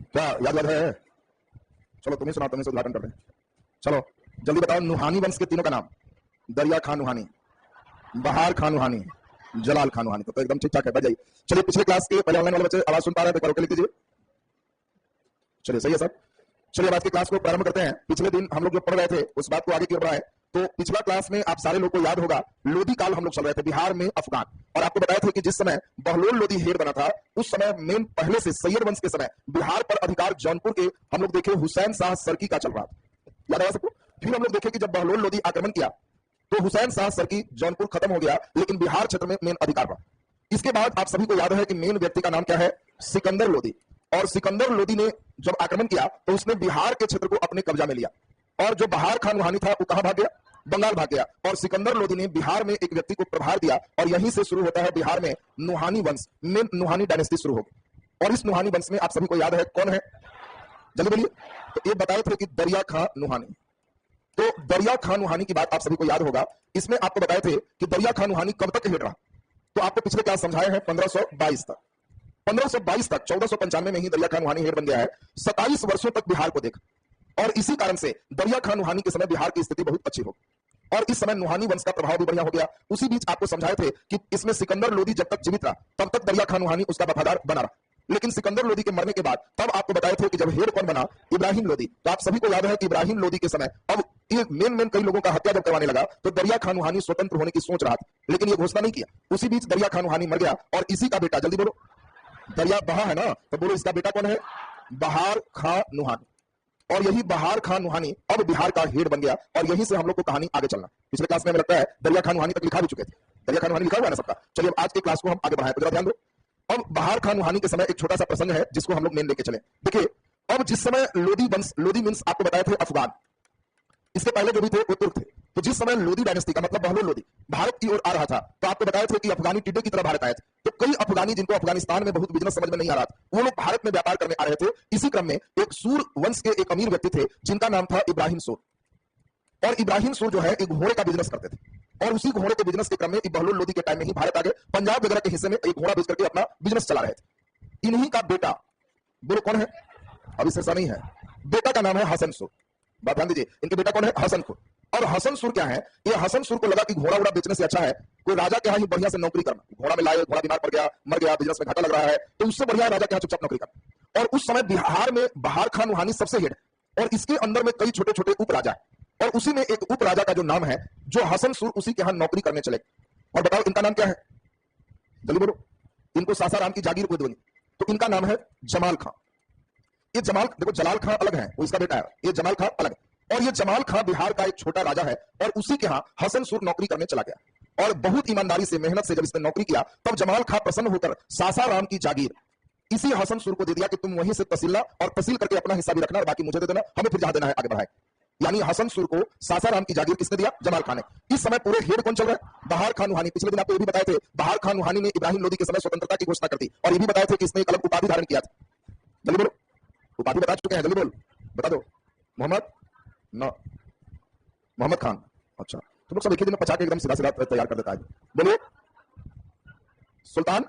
क्या याद है? चलो तुम्हें सुना, तुम्हें से उद्घाटन करते हैं। चलो जल्दी बताओ, नुहानी वंश के तीनों का नाम। दरिया खान नुहानी, बहार खान नुहानी, जलाल खान नुहानी। तो एकदम ठीक ठाक है, बजाइए। चलिए पिछले क्लास के पहले ऑनलाइन वाले बच्चे आवाज सुन पा रहे हैं तो लिख लीजिए। चलिए सही है सर। चलिए आज की क्लास को प्रारंभ करते हैं। पिछले दिन हम लोग जो पढ़ रहे थे उस बात को आगे की ओर बढ़ाएं। तो पिछला क्लास में आप सारे लोग को याद होगा, लोधी काल हम लोग चल रहे थे बिहार में अफगान, और आपको बताया था कि जिस समय बहलोल लोधी हेड बना था उस समय मेन पहले से सैयद वंश के समय बिहार पर अधिकार जौनपुर के हम लोग देखे हुसैन शाह सरकी का चल रहा था। याद आया सबको? फिर हम लोग देखे कि जब बहलोल लोधी आक्रमण किया तो हुसैन शाह सरकी जौनपुर खत्म हो गया, लेकिन बिहार क्षेत्र में मेन अधिकार रहा। इसके बाद आप सभी को याद है कि मेन व्यक्ति का नाम क्या है? सिकंदर लोधी। और सिकंदर लोधी ने जब आक्रमण किया तो उसने बिहार के क्षेत्र को अपने कब्जा में लिया, और जो बहार खान नुहानी था वो कहां भाग गया? बंगाल भाग गया। और सिकंदर लोधी ने बिहार में एक व्यक्ति को प्रभार दिया, और यहीं से शुरू होता है बिहार में नुहानी वंश, में नुहानी डायनेस्टी शुरू हो गई। और इस नुहानी वंश में आप सभी को याद है कौन है? जल्दी बोलिए। तो ये बताए थे कि दरिया खां नुहानी। तो दरिया खान नुहानी की बात आप सभी को याद होगा। इसमें आपको बताए थे कि दरिया खान नुहानी कब तक हेड रहा। तो आपको पिछले क्लास समझाए हैं 1522 तक। 1522 तक 1495 में ही दरिया खान नुहानी हेड बन गया है। 27 वर्षों तक बिहार को देखा, और इसी कारण से दरिया खान नुहानी के समय बिहार की स्थिति बहुत अच्छी हो, और इस समय नुहानी वंश का प्रभाव भी बढ़िया हो गया। उसी बीच आपको समझाए थे कि इसमें सिकंदर लोधी जब तक जीवित रहा तब तक दरिया खान नुहानी उसका वफादार बना रहा, लेकिन सिकंदर लोधी के मरने के बाद तब आपको बताए थे कि जब हेड कौन बना? इब्राहिम लोधी। तो आप सभी को याद है कि इब्राहिम लोधी के समय अब ये मेन कई लोगों का हत्या जब करवाने लगा तो दरिया खान नुहानी स्वतंत्र होने की सोच रहा था, लेकिन ये घोषणा नहीं किया। उसी बीच दरिया खान नुहानी मर गया, और इसी का बेटा, जल्दी बोलो, दरिया बहा है ना, तो बोलो इसका बेटा कौन है? बहार खां नुहानी। और यही बहार खान नुहानी अब बिहार का हेड बन गया, और यहीं से हम लोग को कहानी आगे चलना। पिछले क्लास में हमें लगता है दरिया खान नुहानी तक लिखा भी चुके थे। दरिया खान नुहानी लिखा हुआ है ना सबका? चलिए अब आज के क्लास को हम आगे बढ़ाएं, तो जरा ध्यान दो। अब बहार खान नुहानी के समय एक छोटा सा प्रसंग है जिसको हम लोग मेन लेके चले। देखिए, अब जिस समय लोधी वंश, लोधी मींस आपको बताए थे अफगान, इसके पहले जो भी थे वो तुर्क थे। तो जिस समय लोधी डायनेस्टी का मतलब बहलोल लोधी भारत की ओर आ रहा था, तो आपको बताया थे कि अफगानी टिड्डे की तरह भारत आए थे। तो कई अफगानी जिनको अफगानिस्तान में बहुत बिजनेस समझ में नहीं आ रहा था, वो लोग भारत में व्यापार करने आ रहे थे। इसी क्रम में एक सूर वंश के एक अमीर व्यक्ति थे जिनका नाम था इब्राहिम सूर। और इब्राहिम सूर जो है एक घोड़े का बिजनेस करते थे, और उसी घोड़े के बिजनेस के क्रम में बहलोल लोधी के टाइम में ही भारत आ गए। पंजाब वगैरह के हिस्से में एक घोड़ा बेच करके अपना बिजनेस चला रहे थे। इन्हीं का बेटा, बोलो कौन है? अभी सिरसा नहीं है, बेटा का नाम है हसन सूर। बात ध्यान दीजिए, इनके बेटा कौन है? हसन सूर। और हसन सूर क्या है? ये हसन सूर को लगा कि घोड़ा उड़ा बेचने से अच्छा है कोई राजा के यहाँ ही बढ़िया से नौकरी करना। घोड़ा में लाए, घोड़ा बीमार पड़ गया, मर गया, बिजनेस में घाटा लग रहा है, तो उससे बढ़िया राजा के यहाँ चुपचाप नौकरी करना। और उस समय बिहार में बहार खान नुहानी सबसे हेड, और इसके अंदर में कई छोटे छोटे उप राजा है, और उसी में एक उप राजा का जो नाम है जो हसन सूर, उसी के यहाँ नौकरी करने चले। और बताओ इनका नाम क्या है? जल्दी बोलो। इनको सासाराम की जागीर को दोनी, तो इनका नाम है जमाल खां। ये जमाल, देखो जलाल खां अलग है, वो इसका बेटा है, ये जमाल खां अलग है। और ये जमाल खां बिहार का एक छोटा राजा है, और उसी के यहाँ हसन सूर नौकरी करने चला गया। और बहुत ईमानदारी से, मेहनत से जब इसने नौकरी किया तब जमाल खां प्रसन्न होकर सासाराम की जागीर इसी हसन सूर को दे दिया कि तुम वहीं से तहसील ला, और तहसील करके अपना हिस्सा भी रखना, और बाकी मुझे दे देना, हमें फिर जहां देना है आगे बढ़ाए। यानी हसन सूर को सासाराम की जागीर किसने दिया? जमाल खान ने। इस समय पूरे हेड कौन चल रहा है? बहार खान नुहानी। पिछले दिन आपको ये भी बताए थे बहार खान नुहानी ने इब्राहिम लोधी के समय स्वतंत्रता की घोषणा कर दी, और ये भी बताए थे कि इसने एक अलग उपाधि धारण किया था। जल्दी बोलो, उपाधि बता चुके हैं, जल्दी बोल, बता दो। मोहम्मद खान। अच्छा, तुम लोग सब एक ही दिन में पचा के एकदम सीधा सीधा तैयार कर देता है। बोलिए, सुल्तान।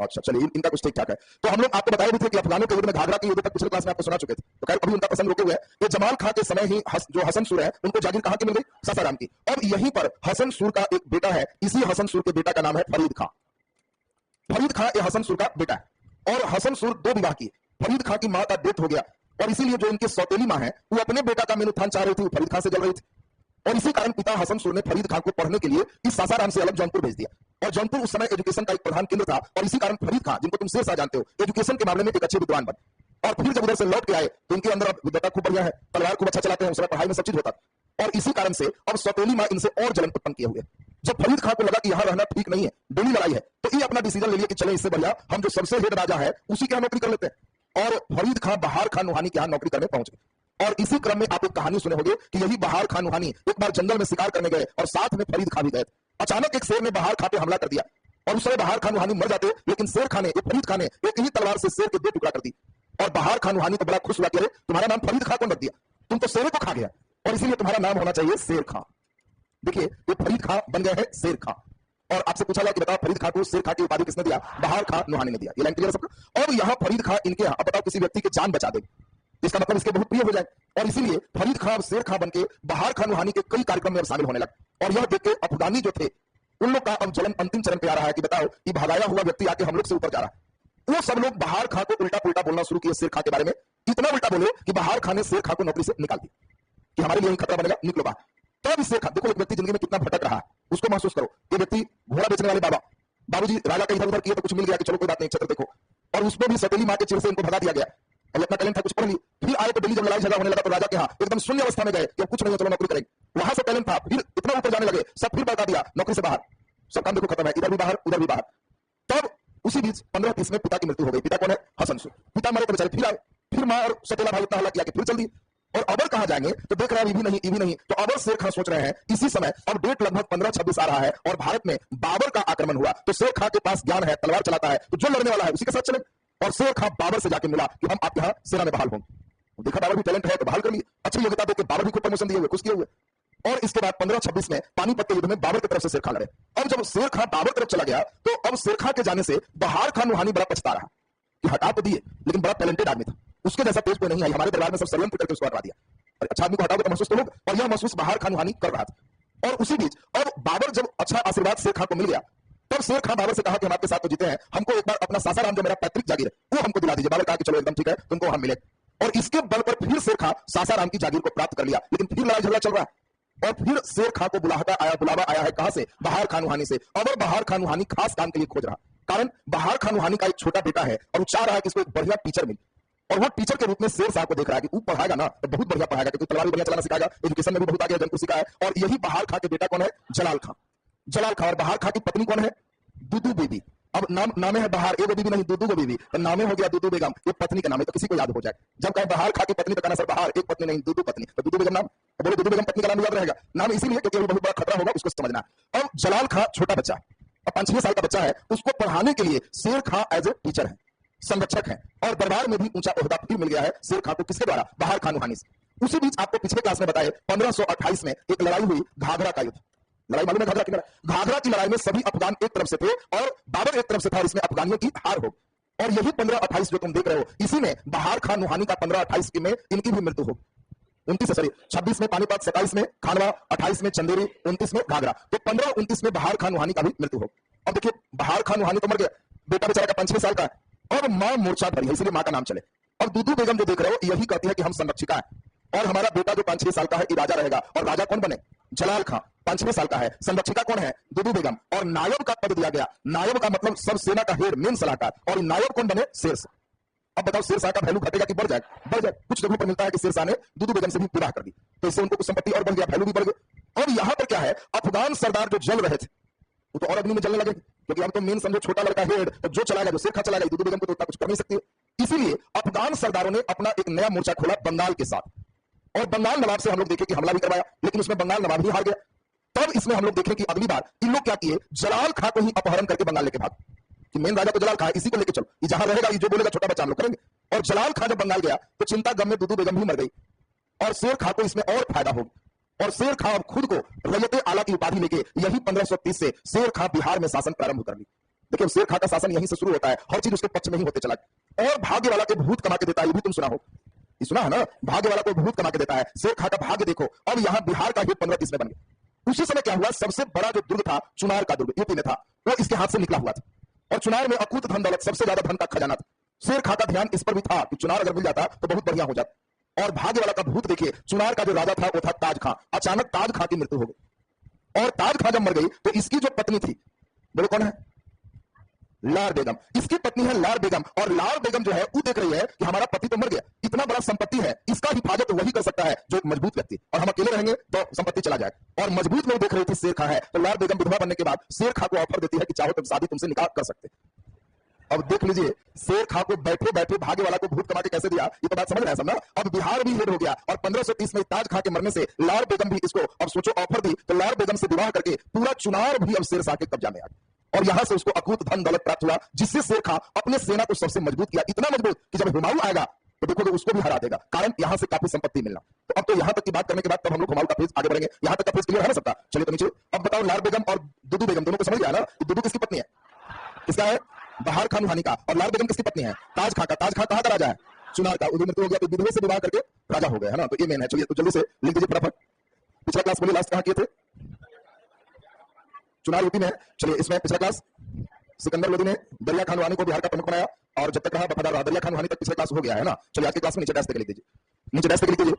अच्छा चलिए, इनका कुछ ठीक ठाक है। तो हम लोग आपको बताए भी थे कि अफगानों के युद्ध में घाघरा के युद्ध तक पिछले क्लास में आपको सुना चुके थे। तो खैर अभी उनका प्रसंग रोके हुए है। ये जमाल खां के समय ही जो हसन सूर है उनको जागीर कहां की मिल गई? सासाराम की। अब यहीं पर हसन सूर का एक बेटा है, इसी हसन सूर के बेटा का नाम है फरीद खां। फरीद खां ये हसन सूर का बेटा है, और हसन सूर 2 विवाह की। फरीद खां की मां का डेथ हो गया, और इसीलिए जो इनके सौतेली मां है वो अपने बेटा का मेन उत्थान चाह रही थी, वो फरीद खां से जल रही थी। और इसी कारण पिता हसन सूर ने फरीद खां को पढ़ने के लिए इस सासाराम से अलग जौनपुर भेज दिया, और जौनपुर उस समय एजुकेशन का एक प्रधान केंद्र था। और इसी कारण फरीद खां, जिनको तुम शेर शाह जानते हो, एजुकेशन के मामले में एक अच्छे विद्वान बने। और फिर जब उधर से लौट के आए तो इनके अंदर विद्वता खूब बढ़िया है, तलवार खूब अच्छा चलाते हैं, उस समय पढ़ाई में सब चीज होता। और इसी कारण से अब सौतेली मां इनसे और जलन उत्पन्न किए हुए। जब फरीद खां को लगा कि यहां रहना ठीक नहीं है, डेली लड़ाई है, तो ये अपना डिसीजन ले लिया कि चले इससे बढ़िया हम जो सबसे हेड राजा है उसी के यहाँ नौकरी कर लेते हैं। और फरीद खां बहार खान नुहानी के यहाँ नौकरी करने पहुंच गए। और इसी क्रम में आप एक कहानी सुने होंगे कि यही बहार खान नुहानी एक बार जंगल में शिकार करने गए, और साथ में फरीद खां भी गए। अचानक एक शेर ने बहार खां पे हमला कर दिया, और उस समय बहार खान नुहानी मर जाते, लेकिन शेर खां ने, फरीद खां ने एक ही तलवार से शेर के 2 टुकड़ा कर दी। और बहार खान नुहानी तो बड़ा खुश हुआ कि अरे तुम्हारा नाम फरीद खां कौन रख दिया? तुम तो शेर को खा गया, और इसीलिए तुम्हारा नाम होना चाहिए शेर खां। देखिए ये फरीद खां बन गए हैं शेर खां। और आपसे पूछा गया कि बताओ फरीद खां को शेर खां की उपाधि किसने दिया? बहार खां नुहानी ने दिया। ये लाइन क्लियर है सबको? और यहाँ फरीद खां इनके यहाँ, अब बताओ किसी व्यक्ति की जान बचा दे, इसका मतलब इसके बहुत प्रिय हो जाए, और इसीलिए फरीद खां शेर खां बनके बहार खां नुहानी के कई कार्यक्रम में अब शामिल होने लगे। और यह देख के अफगानी जो थे उन लोग का अब जलन अंतिम चरण पे आ रहा है कि बताओ ये भगाया हुआ व्यक्ति आके हम लोग से ऊपर जा रहा है। वो सब लोग बहार खां को उल्टा पुल्टा बोलना शुरू किए शेर खां के बारे में, इतना उल्टा बोले कि बहार खां ने शेर खां को नौकरी से निकाल दी कि हमारे लिए खतरा बनेगा, निकलो बाहर। तब शेर खां, देखो एक व्यक्ति जिंदगी में कितना भटक रहा है, उसको महसूस करो। ये व्यक्ति घोड़ा बेचने वाले बाबूजी राजा का इधर उधर किए तो कुछ मिल गया कि चलो कोई बात नहीं, छत्र देखो, और उसमें भी सतीली मां के चिर से इनको भगा दिया गया, और अपना टैलेंट था कुछ पढ़ ली। फिर आए तो दिल्ली जब लड़ाई झगड़ा होने लगा तो राजा के यहाँ एकदम शून्य अवस्था में गए कि कुछ नहीं है, चलो नौकरी करेंगे। वहां से टैलेंट था, फिर इतना ऊपर जाने लगे, सब फिर भगा दिया, नौकरी से बाहर, सब काम देखो खत्म है, इधर भी बाहर उधर भी बाहर। तब उसी बीच 15-30 में पिता की मृत्यु हो गई। पिता कौन है? हसन सु। पिता मरे तो बेचारे फिर आए, फिर मां और सतेला भाई इतना हल्ला किया कि फिर चल दी। और अबर कहां जाएंगे तो देख रहे हैं ये भी नहीं। तो अबर शेर खां सोच रहे हैं इसी समय, अब डेट लगभग 15-26 आ रहा है और भारत में बाबर का आक्रमण हुआ, तो शेर खां के पास ज्ञान है, तलवार चलाता है, तो जो लड़ने वाला है उसी के साथ चले। और शेर खां बाबर से जाके मिला कि हम आपके यहाँ सेना में बहाल होंगे। देखा बाबर भी टैलेंट है तो बहाल कर लिए, अच्छी योग्यता देकर बाबर भी खूब प्रमोशन दिए हुए, खुश किए हुए। और इसके बाद 1526 में पानीपत के युद्ध में बाबर की तरफ से शेर खां लड़े। अब जब शेर खां बाबर की तरफ चला गया तो अब शेर खां के जाने से बहार खां नुहानी बड़ा पछता रहा कि हटा तो दिए लेकिन बड़ा टैलेंटेड आदमी था, उसके जैसा तेज कोई नहीं आई, हमारे दरबार में सब षड्यंत्र करके उसको हटा दिया। अच्छा आदमी को हटाओगे तो महसूस तो होगा, और यह महसूस बहार खां नुहानी कर रहा था। और उसी बीच अब बाबर जब अच्छा आशीर्वाद शेर खां को मिल गया, तब शेर खां बाबर से कहा कि हम आपके साथ तो जीते हैं, हमको एक बार अपना सासाराम जो मेरा पैतृक जागीर है वो हमको दिला दीजिए। बाबर कहा कि चलो एकदम ठीक है, तुमको हम मिले। और इसके बल पर फिर शेर खां सासाराम की जागीर को प्राप्त कर लिया, लेकिन फिर लड़ाई झगड़ा चल रहा है। और फिर शेर खां को बुलावा आया है, कहां से? बहार खां नुहानी से। और बहार खां नुहानी खास काम के लिए खोज रहा, कारण बहार खां नुहानी का एक छोटा बेटा है और वो चाह रहा है कि इसको एक बढ़िया टीचर मिले, और वो टीचर के रूप में शेर साहब को देख रहा है कि वो पढ़ाएगा ना तो बहुत बढ़िया पढ़ाएगा, क्योंकि तलवार भी बढ़िया चलाना सिखाएगा, एजुकेशन में भी बहुत आगे जनकुर्सी का है। और यही बहार खां के बेटा कौन है? जलाल खां। जलाल खां। और बहार खां की पत्नी कौन है? दुदू बीबी। अब नामे है बहार, एगो बीबी नहीं दुदू गो बीबी, तो नामे हो गया दुदू बेगम, ये पत्नी का नाम है, तो किसी को याद हो जाए। जब कहे बहार खां की पत्नी तो कहना सर बहार एक पत्नी नहीं दुदू पत्नी, तो दुदू बेगम नाम, तो बोले दुदू बेगम पत्नी का नाम याद रहेगा, नाम इसीलिए क्योंकि बहुत बड़ा खतरा होगा, उसको समझना। अब जलाल खां छोटा बच्चा, अब 5-6 साल का बच्चा है, उसको पढ़ाने के लिए शेर खां एज ए टीचर है, संरक्षक है, और दरबार में भी ऊंचा ओहदा फिर मिल गया है शेर खां को, किसके द्वारा? बहार खां नुहानी से। उसी बीच आपको पिछले क्लास में बताए 1528 में एक लड़ाई हुई, घाघरा का युद्ध। लड़ाई मालूम है घाघरा की लड़ाई? घाघरा की लड़ाई में सभी अफगान एक तरफ से थे और बाबर एक तरफ से था, और इसमें अफगानियों की हार हो। और यही 1528 जो तुम देख रहे हो, इसी में बहार खां नुहानी का 1528 में इनकी भी मृत्यु हो। 26 में पानीपत, 27 में खानवा, 28 में चंदेरी, 29 में घाघरा, तो 15-29 में बहार खां नुहानी का भी मृत्यु हो। अब देखिए बहार खां नुहानी तो मर गया, बेटा बेचारा का 5-6 साल का है, और मां मोर्चा धरी है, इसलिए मां का नाम चले। अब दुदू बेगम जो देख रहे हो यही कहती है कि हम संरक्षिका है, और हमारा बेटा जो 5-6 साल का है ये राजा रहेगा। और राजा कौन बने? जलाल खां, 5-6 साल का है। संरक्षिका कौन है? दुदू बेगम। और नायब का पद दिया गया, नायब का मतलब सब सेना का हेड, मेन सलाहकार, और नायब कौन बने? शेर शाह। अब बताओ शेर शाह का वैल्यू घटेगा कि बढ़ जाएगा? बढ़ जाए। कुछ जगहों पर मिलता है कि शेर शाह ने दुदू बेगम से भी विवाह कर दी, तो इससे उनको कुछ संपत्ति और बढ़ गया, वैल्यू भी बढ़ गई। और यहां पर क्या है, अफगान सरदार जो जल रहे थे वो तो और अग्नि में जलने लगे, क्योंकि अब तो मेन समझो छोटा लड़का हेड, तो जो चलाएगा, जो शेर खां चलाएगा, दुदू बेगम को तो उतना कुछ कर नहीं सकती है। इसीलिए अफगान सरदारों ने अपना एक नया मोर्चा खोला बंगाल के साथ, और बंगाल नवाब से हम लोग देखे कि हमला भी करवाया, लेकिन उसमें बंगाल नवाब ही हार गया। तब इसमें हम लोग देखें कि अगली बार इन लोग क्या किए, जलाल खां को ही अपहरण करके बंगाल लेके भाग, कि मेन राजा तो जलाल खां है, इसी को लेके चलो, ये जहां रहेगा, ये जो बोलेगा छोटा बच्चा हम लोग करेंगे। और जलाल खां जब बंगाल गया तो चिंता गम में दुदू बेगम भी मर गई, और शेर खां को इसमें और फायदा हो। और शेर खां खुद को रैयत आला की उपाधि लेके यही 1530 से शेर खां बिहार में शासन प्रारंभ कर ली। देखिए शेर खां का शासन यहीं से शुरू होता है, हर चीज उसके पक्ष में ही होते चला। और भाग्य वाला के भूत कमा के देता है, ये भी तुम सुना हो, ये सुना है ना, भाग्य वाला को भूत कमा के देता है। शेर खां का भाग्य देखो, अब यहां बिहार का हित 1530 में बन गया। उसी समय क्या हुआ, सबसे बड़ा जो दुर्ग था चुनार का दुर्ग, यूपी में था, वो इसके हाथ से निकला हुआ था, और चुनार में अकूत धन दौलत, सबसे ज्यादा धन का खजाना था। शेर खां का ध्यान इस पर भी था कि चुनार अगर मिल जाता तो बहुत बढ़िया हो जाता। और भाग्य वाला का भूत देखिए, चुनार का जो राजा था वो था ताज खां। अचानक ताज खां की मृत्यु हो गई, और ताज खां जब मर गई तो इसकी जो पत्नी थी, बोलो कौन है? लार बेगम। इसकी पत्नी है लार बेगम, और लार बेगम जो है वो देख रही है कि हमारा पति तो मर गया, इतना बड़ा संपत्ति है, इसका हिफाजत वही कर सकता है जो एक मजबूत व्यक्ति, और हम अकेले रहेंगे तो संपत्ति चला जाएगा। और मजबूत लोग देख रही थी शेर खां है, तो लार बेगम विधवा बनने के बाद शेर खां को ऑफर देती है कि चाहो तो शादी तुमसे निकाह कर सकते। अब देख लीजिए शेर खां को बैठे बैठे भाग्य वाला को भूत कमा के कैसे दिया, ये तो बात समझ रहे हैं सब ना। अब बिहार भी हेड हो गया, और 1530 में ताज खां के मरने से लार बेगम भी इसको अब सोचो ऑफर दी, तो लार बेगम से विवाह करके पूरा चुनार भी अब शेर शाह के कब्जा में आ गया, और यहां से उसको अकूत धन दौलत प्राप्त हुआ, जिससे शेर खां अपने सेना को सबसे मजबूत किया, इतना मजबूत कि जब हुमायूं आएगा तो देखोगे उसको भी हरा देगा, कारण यहां से काफी संपत्ति मिलना। तो तो अब तो यहां तक की बात करने के बाद तब हम लोग घुमाऊ का फेज आगे बढ़ेंगे। यहां तक का फेज क्लियर है ना सबका? चलिए तो नीचे अब बताओ, लार बेगम और दुदू बेगम दोनों को समझ गया ना कि दुदू किसकी पत्नी है? किसका है? बहार खान नूहानी का। और लार बेगम किसकी पत्नी है? ताज खां का। ताज खां कहां का राजा है? चुनार का। उधर मृत्यु हो गया तो विधवे से विवाह करके राजा हो गए, है ना? तो ये मेन है। चलिए तो जल्दी से लिख दीजिए फटाफट। पिछला क्लास बोलिए लास्ट कहां किए थे? चुनार यूपी में। चलिए इसमें पिछला क्लास सिकंदर लोदी ने दरिया खान नूहानी को बिहार का प्रमुख बनाया और जब तक रहा वफादार रहा। दरिया खान नूहानी तक पिछले क्लास हो गया है ना? चलिए आज की क्लास में नीचे डैश करके लिख दीजिए। नीचे डैश करके लिख दीजिए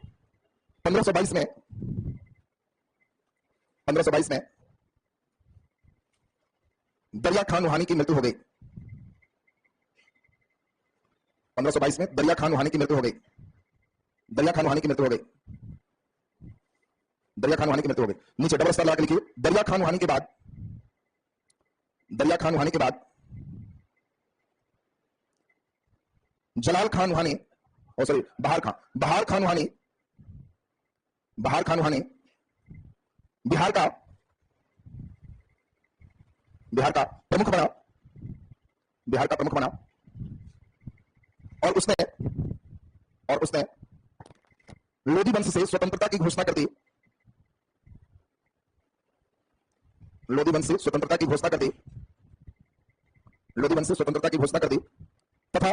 1522 में 1522 में दरिया खान नूहानी की मृत्यु हो गई। 1522 में दरिया खान नूहानी की मृत्यु हो गई। दरिया खान नूहानी की मृत्यु हो गई। दरिया खान नूहानी की मृत्यु हो गई। नीचे डबल स्टार लगा के लिखिए दरिया खान नूहानी के बाद, दरिया खान नूहानी के बाद जलाल खान नूहानी, ओ सॉरी बहार खान, बहार खान नूहानी, बहार खान नूहानी बिहार का प्रमुख बना, बिहार का प्रमुख बना और उसने लोधी वंश से स्वतंत्रता की घोषणा कर दी। लोधी वंश से स्वतंत्रता की घोषणा कर दी। लोधी वंश से स्वतंत्रता की घोषणा कर दी तथा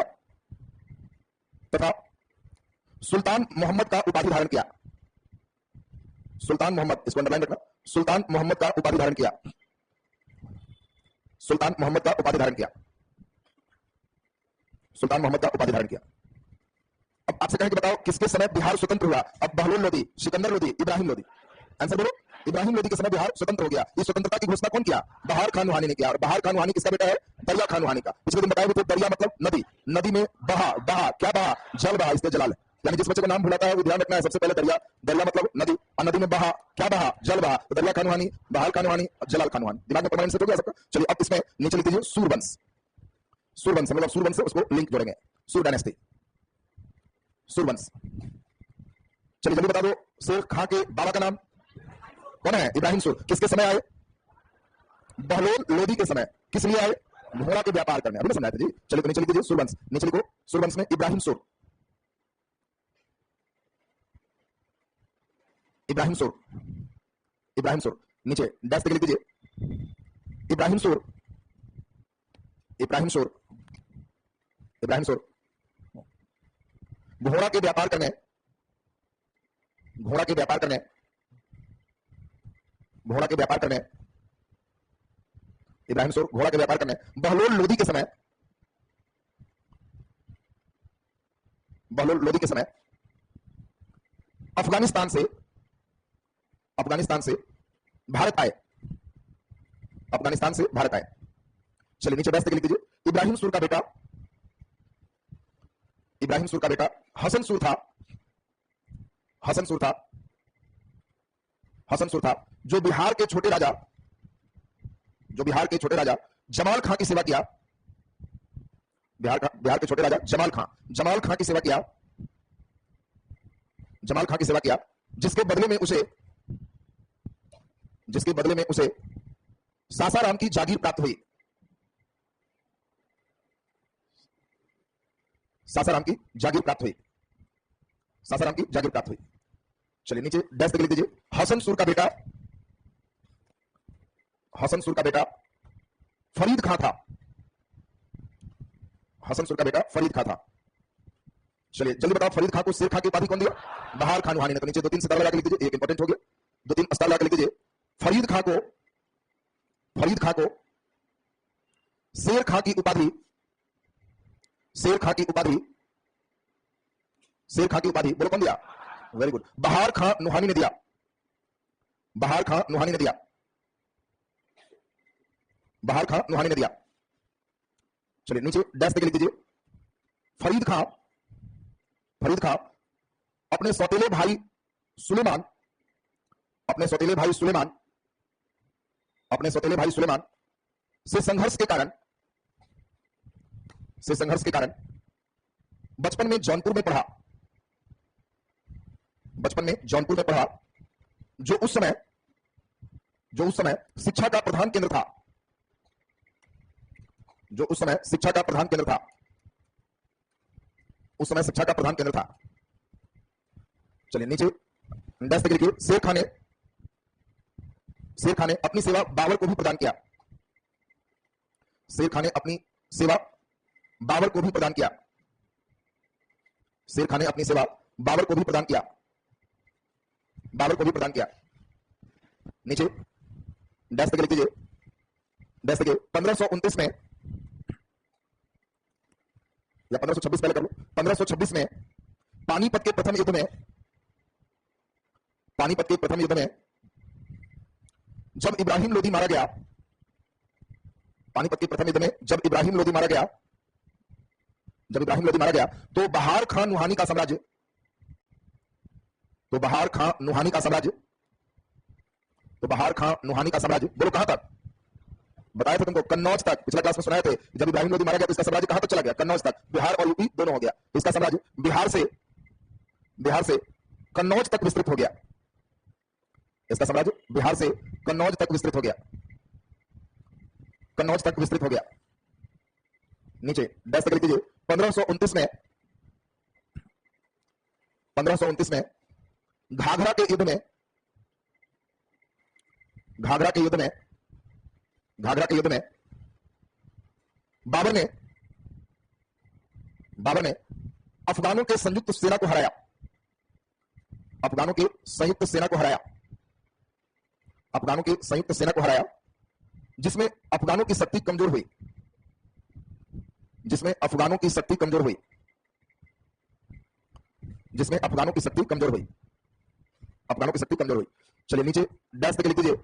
सुल्तान मोहम्मद का उपाधि धारण किया। सुल्तान मोहम्मद, इसको अंडरलाइन रखना, सुल्तान मोहम्मद का उपाधि धारण किया। सुल्तान मोहम्मद का उपाधि धारण किया। सुल्तान मोहम्मद का उपाधि धारण किया। अब आपसे कहें कि बताओ किसके समय बिहार स्वतंत्र हुआ? अब बहलोल लोदी, सिकंदर लोदी, इब्राहिम लोदी। आंसर बोलो। इब्राहिम लोदी के समय बिहार स्वतंत्र हो गया। ये स्वतंत्रता की घोषणा कौन किया? बहार खान नूहानी ने किया। और बहार खान नूहानी किसका बेटा है? दरिया खान नूहानी का। पिछले दिन बताया भी तो दरिया मतलब नदी, नदी में बहा, बहा क्या बहा? जल बहा, इसलिए जलाल। यानी जिस बच्चे को नाम भुलाता है वो ध्यान रखना है सबसे पहले दरिया, दरिया मतलब नदी, और नदी में बहा क्या बहा? जल बहा। तो दरिया खान नूहानी, बहार खान नूहानी, जलाल खान नूहानी। दिमाग में परमानेंट सेट हो गया सबका? चलिए अब इसमें नीचे लिख दीजिए सूरवंश। सूरवंश मतलब सूरवंश से उसको लिंक जोड़ेंगे, सूर डायनेस्टी, सूरवंश। चलिए जल्दी बता दो शेर खां के बाबा का नाम कौन है? इब्राहिम सूर। किसके समय आए? बहलोल लोदी के समय। किस लिए आए? घोड़ा के व्यापार करने। अभी मैं समझाया था जी। चलिए तो नीचे लिख दीजिए सूरवंश। नीचे लिखो सूरवंश में इब्राहिम सूर, इब्राहिम सूर, इब्राहिम सूर। नीचे डैश लिख दीजिए इब्राहिम सूर, इब्राहिम सूर, इब्राहिम सूर घोड़ा के व्यापार करने, घोड़ा के व्यापार करने, घोड़ा के व्यापार करने, इब्राहिम सूर घोड़ा के व्यापार करने बहलोल लोदी के समय, बहलोल लोदी के समय अफगानिस्तान से, अफगानिस्तान से भारत आए, अफगानिस्तान से भारत आए। चलिए नीचे बैठ के लिख दीजिए इब्राहिम सूर का बेटा, इब्राहिम सूर का बेटा हसन सूर था, हसन सूर था, हसन सूर था जो बिहार के छोटे राजा, जो बिहार के छोटे राजा जमाल खां की सेवा किया। बिहार के छोटे राजा जमाल खां, जमाल खां की सेवा किया, जमाल खां की सेवा किया, जिसके बदले में उसे, जिसके बदले में उसे सासाराम की जागीर प्राप्त हुई। सासाराम की जागीर प्राप्त हुई, सासाराम की जागीर प्राप्त हुई। चलिए नीचे डैश लिख दीजिए हसन सूर का बेटा, हसन सूर का बेटा फरीद खां था, हसन सूर का बेटा फरीद खां था। चलिए जल्दी बताओ फरीद खां को शेर खां की उपाधि कौन दिया? बहार खान नूहानी ने। तो नीचे 2-3 सितारा लगा के लिख दीजिए, एक इंपॉर्टेंट हो गया, 2-3 स्टार लगा के लिख दीजिए फरीद खां को, फरीद खां को शेर खां की उपाधि, शेर खां की उपाधि, शेर खां की उपाधि बोलो कौन दिया? वेरी गुड, बहार खां नूहानी ने दिया, बहार खां नूहानी ने दिया, बहार खां नूहानी ने दिया। चलिए नीचे डैश लिख दीजिए फरीद खां, फरीद खां अपने सौतेले भाई सुलेमान, अपने सौतेले भाई सुलेमान, अपने सौतेले भाई सुलेमान से संघर्ष के कारण, से संघर्ष के कारण बचपन में जौनपुर में पढ़ा, बचपन में जौनपुर में पढ़ा, जो उस समय, जो उस समय शिक्षा का प्रधान केंद्र था, जो उस समय शिक्षा का प्रधान केंद्र था, उस समय शिक्षा का प्रधान केंद्र था। चलिए नीचे डैश तक लिखिए, शेर खान ने अपनी सेवा बाबर को भी प्रदान किया। शेर खान ने अपनी सेवा बाबर को भी प्रदान किया। शेर खान ने अपनी सेवा बाबर को भी प्रदान किया। बाबर को भी प्रदान किया। नीचे डैश तक लिख दीजिए, डैश तक 1529 में या 1526 पहले कर लो। 1526 में पानीपत के प्रथम युद्ध में, पानीपत के प्रथम युद्ध में जब इब्राहिम लोदी मारा गया, पानीपत के प्रथम युद्ध में जब इब्राहिम लोदी मारा गया, जब इब्राहिम लोदी मारा गया तो बहार खान नुहानी का साम्राज्य, तो बहार खान नुहानी का साम्राज्य, तो बहार खान नुहानी का साम्राज्य, बोलो कहां तक बताया था तुमको? कन्नौज तक। पिछला क्लास में सुनाए थे, जब इब्राहिम लोदी मारा गया तो इसका साम्राज्य कहां तक चला गया? कन्नौज तक। बिहार और यूपी दोनों हो गया। इसका साम्राज्य बिहार से कन्नौज तक विस्तृत हो गया। इसका साम्राज्य बिहार से कन्नौज तक विस्तृत हो गया, कन्नौज तक विस्तृत हो गया। नीचे डैश तक लिख दीजिए, 1529 में, 1529 में घाघरा के युद्ध में, घाघरा के युद्ध में, घाघरा के युद्ध में बाबर ने अफगानों के संयुक्त सेना को हराया। अफगानों की संयुक्त सेना को हराया, अफगानों की संयुक्त सेना को हराया, जिसमें अफगानों की शक्ति कमजोर हुई, जिसमें अफगानों की शक्ति कमजोर हुई, जिसमें अफगानों की शक्ति कमजोर हुई, अफगानों की शक्ति कमजोर हुई। चलिए नीचे डैश तक लिख दीजिए,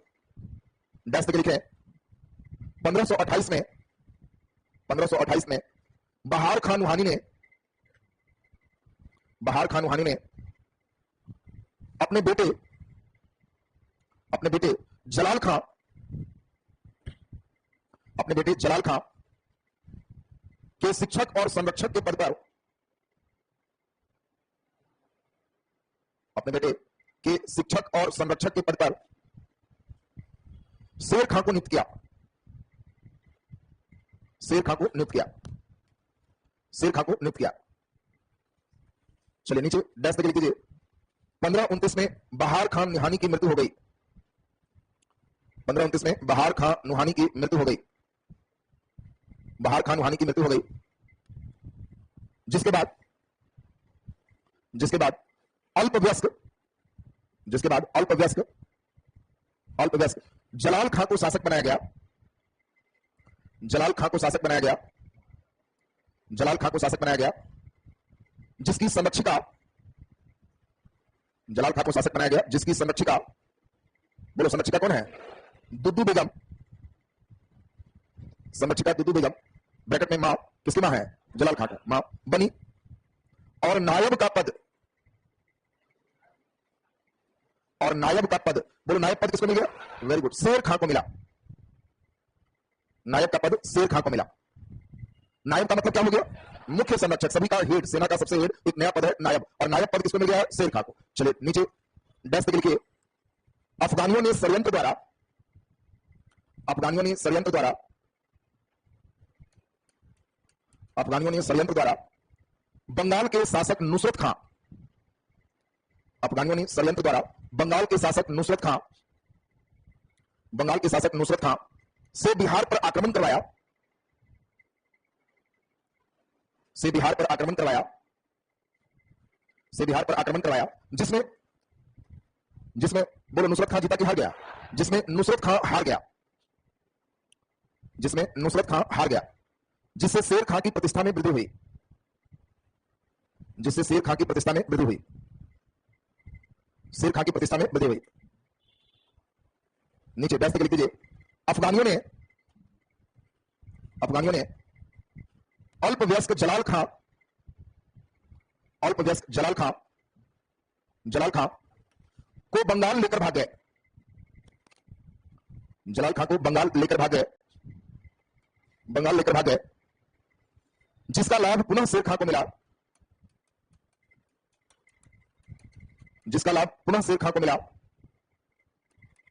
डैश तक लिखे 1528 में, 1528 में बहार खान नुहानी ने, बहार खान नुहानी ने अपने बेटे जलाल खां, अपने बेटे जलाल खां के शिक्षक और संरक्षक के पद पर, अपने बेटे के शिक्षक और संरक्षक के पद पर शेर खां को नियुक्त किया, शेर खां को नियुक्त किया, शेर खां को नियुक्त किया। चलिए नीचे डैश तक लिख दीजिए, 1529 में बहार खान नुहानी की मृत्यु हो गई, 1529 में बहार खान नुहानी की मृत्यु हो गई, बहार खान नुहानी की मृत्यु हो गई। जिसके बाद अल्पवयस्क जलाल खां को शासक बनाया गया, जलाल खां को शासक बनाया गया, जलाल खां को शासक बनाया गया, जिसकी संरक्षिका, जलाल खां को शासक बनाया गया जिसकी संरक्षिका, बोलो संरक्षिका कौन है? दुद्दू बेगम, संरक्षिका दुद्दू बेगम, ब्रैकेट में मां, किसकी मां है? जलाल खां का मां बनी। और नायब का पद, और नायब का पद, बोलो नायब पद किसको मिल गया? वेरी गुड, शेर खां को मिला। नायब का पद शेर खां को मिला। नायब का मतलब क्या हो गया? मुख्य संरक्षक, सभी का हेड, सेना का सबसे हेड, एक नया पद है नायब, और नायब पद किसको मिल गया? शेर खां को। चलिए नीचे डैश तक लिखिए, अफगानियों ने षड्यंत्र द्वारा, अफगानियों ने षड्यंत्र द्वारा, अफगानियों ने षड्यंत्र द्वारा बंगाल के शासक नुसरत खां, अफगानियों ने षड्यंत्र द्वारा बंगाल के शासक नुसरत खां, बंगाल के शासक नुसरत खां से बिहार पर आक्रमण करवाया, से बिहार पर आक्रमण करवाया, से बिहार पर आक्रमण करवाया, जिसमें जिसमें बोलो नुसरत खां जीता कि हार गया? जिसमें नुसरत खां हार गया, जिसमें नुसरत खां हार गया, जिससे शेर खां की प्रतिष्ठा में वृद्धि हुई, जिससे शेर खां की प्रतिष्ठा में वृद्धि हुई, शेर खां की प्रतिष्ठा में वृद्धि हुई। नीचे डैश तक लिख दीजिए, अफगानियों ने अल्पवयस्क जलाल खां, अल्पवयस्क जलाल खां को बंगाल लेकर भाग गए, जलाल खां को बंगाल लेकर भाग गए, बंगाल लेकर भाग गए, जिसका लाभ पुनः शेर खां को मिला, जिसका लाभ पुनः शेर खां को मिला,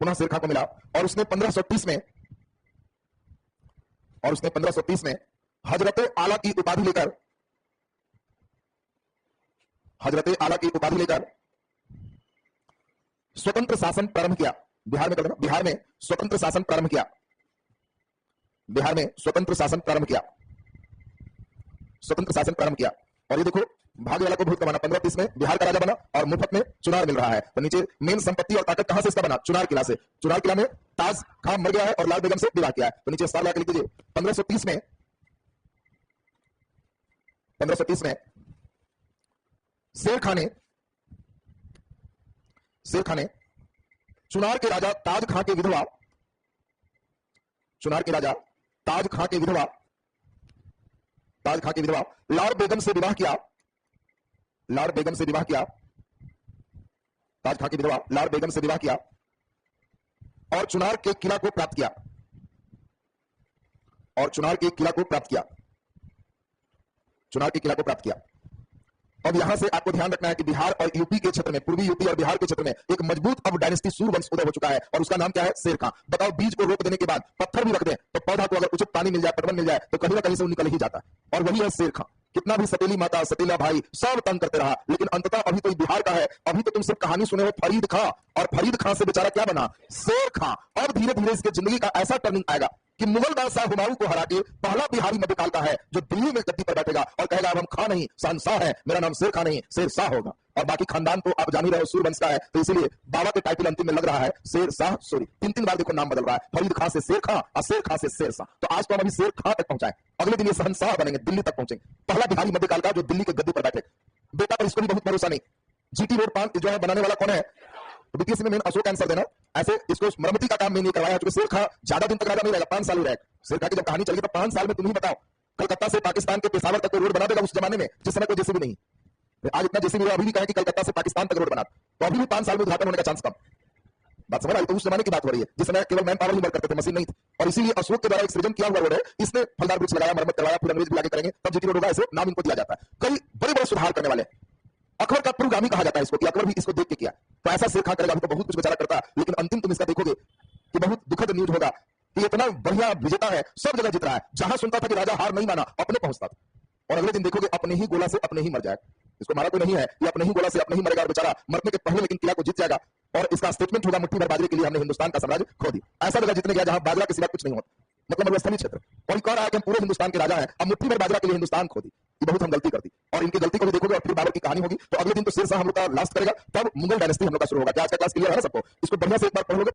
पुनः शेर खां को मिला। और उसने 1530 में, और उसने 1530 में हजरत आला की उपाधि लेकर, हजरत आला की उपाधि लेकर स्वतंत्र शासन प्रारंभ किया। बिहार में कर देना, बिहार में स्वतंत्र शासन प्रारंभ किया। बिहार में स्वतंत्र शासन प्रारंभ किया। स्वतंत्र शासन प्रारंभ किया। और ये देखो भाग्य वाला को बहुत कमाना, 1530 में बिहार का राजा बना और मुफ्त में चुनार मिल रहा है। तो नीचे मेन संपत्ति और ताकत कहां से इसका बना? चुनार किला से। चुनार किला में ताज खां मर गया है और लाल बेगम से विवाह किया है। तो नीचे स्टार लगा के लिख दीजिए 1530 में 1530 में शेर खां ने चुनार के राजा ताज खां के विधवा, चुनार के राजा ताज खां के विधवा लाल बेगम से विवाह किया। लाल बेगम से विवाह किया। ताज खां की विधवा लाल बेगम से विवाह किया और चुनार के किला को प्राप्त किया। और चुनार के किला को प्राप्त किया। चुनार के किला को प्राप्त किया। अब यहां से आपको ध्यान रखना है कि बिहार और यूपी के क्षेत्र में, पूर्वी यूपी और बिहार के क्षेत्र में एक मजबूत अब डायनेस्टी सूर्यवंश उदय हो चुका है और उसका नाम क्या है? शेर खां। बताओ, बीज को रोप देने के बाद पत्थर भी रख दें तो पौधा को अगर उचित पानी मिल जाए, पटवन मिल जाए तो कहीं ना कहीं से वो निकल ही जाता है। और वही है शेर खां। कितना भी सतीली माता, सतीला भाई सब तंग करते रहा, लेकिन अंततः अभी तो बिहार का है। अभी तो तुम सिर्फ कहानी सुने हो फरीद खां, और फरीद खां से बेचारा क्या बना? शेर खां। अब धीरे धीरे इसकी जिंदगी का ऐसा टर्निंग आएगा कि मुगल बादशाह हुमायूं को हरा के पहला बिहारी मध्यकाल का है जो दिल्ली में गद्दी पर बैठेगा और कहेगा अब हम खां नहीं शहंशाह है, मेरा नाम शेर खां नहीं शेर शाह होगा। और बाकी खानदान तो आप जान ही रहे हो सूर्यवंश का है, तो इसीलिए बाबा के टाइटल अंतिम में लग रहा है शेर शाह सूरी। 3 बार देखो नाम बदल रहा है, फरीद खां से शेर खां और शेर खां से शेर शाह। तो आज तो हम अभी शेर खां तक पहुंचाए, अगले दिन ये शहंशाह बनेंगे, दिल्ली तक पहुंचेंगे। पहला बिहारी मध्यकाल का जो दिल्ली के गद्दी पर बैठे। बेटा पर इसको भी बहुत भरोसा नहीं। जीटी रोड 5 जो है बनाने वाला कौन है? तो बीटीएस में मेन अशोक आंसर देना। ऐसे इसको मरम्मती का काम नहीं करवाया, क्योंकि शेर खां ज्यादा दिन तक राजा नहीं रहेगा, 5 साल ही रहेगा। शेर खां की जब कहानी चलेगी तो 5 साल में तुम ही बताओ कलकत्ता से पाकिस्तान के पेशावर तक रोड बना देगा उस जमाने में, जिस समय कोई जेसीबी नहीं। आज इतना जेसीबी अभी भी कहे कि कलकत्ता से पाकिस्तान तक रोड बना, तो अभी भी 5 साल में उद्घाटन होने का चांस कम। बात समझ आई? तो उस जमाने की बात हो रही है जिस समय केवल मैन पावर ही वर्क करते थे, मशीन नहीं थी। और इसीलिए अशोक के द्वारा एक सृजन किया हुआ रोड है, इसने फलदार वृक्ष लगाया, मरम्मत करवाया, फिर अंग्रेज भी आगे करेंगे तब जीटी रोड होगा, ऐसे नाम इनको दिया जाता है। कई बड़े बड़े सुधार करने वाले अकबर का पुरोगामी कहा जाता है इसको, कि अकबर भी इसको देख के किया। तो ऐसा शेर खां करेगा, अभी तो बहुत कुछ बेचारा करता है, लेकिन अंतिम तुम इसका देखोगे कि बहुत दुखद न्यूज होगा कि इतना बढ़िया विजेता है, सब जगह जीत रहा है। जहां सुनता था कि राजा हार नहीं माना, अपने पहुंचता था, और अगले दिन देखोगे अपने ही गोला से अपने ही मर जाएगा। इसको मारा तो नहीं है, ये अपने ही गोला से अपने ही मरेगा और बेचारा मरने के पहले लेकिन किला को जीत जाएगा। और इसका स्टेटमेंट होगा मुट्ठी भर बाजरे के लिए हमने हिंदुस्तान का साम्राज्य खो दिया। ऐसा जगह जीतने गया जहां बाजरा के सिवा कुछ नहीं होता, मतलब मरुस्थलीय क्षेत्र, और कह रहा है कि हम पूरे हिंदुस्तान के राजा हैं, अब मुट्ठी भर बाजरा के लिए हिंदुस्तान खो दी। ये बहुत हम गलती कर दी, और इनकी गलती को भी देखोगे और फिर बाबर की कहानी होगी। तो अगले दिन तो शेर शाह हम लोग का लास्ट करेगा, तब मुगल डायनेस्टी हम लोग का शुरू होगा। क्या आज का क्लास क्लियर है ना सबको? इसको बढ़िया से एक बार पढ़ लोगे।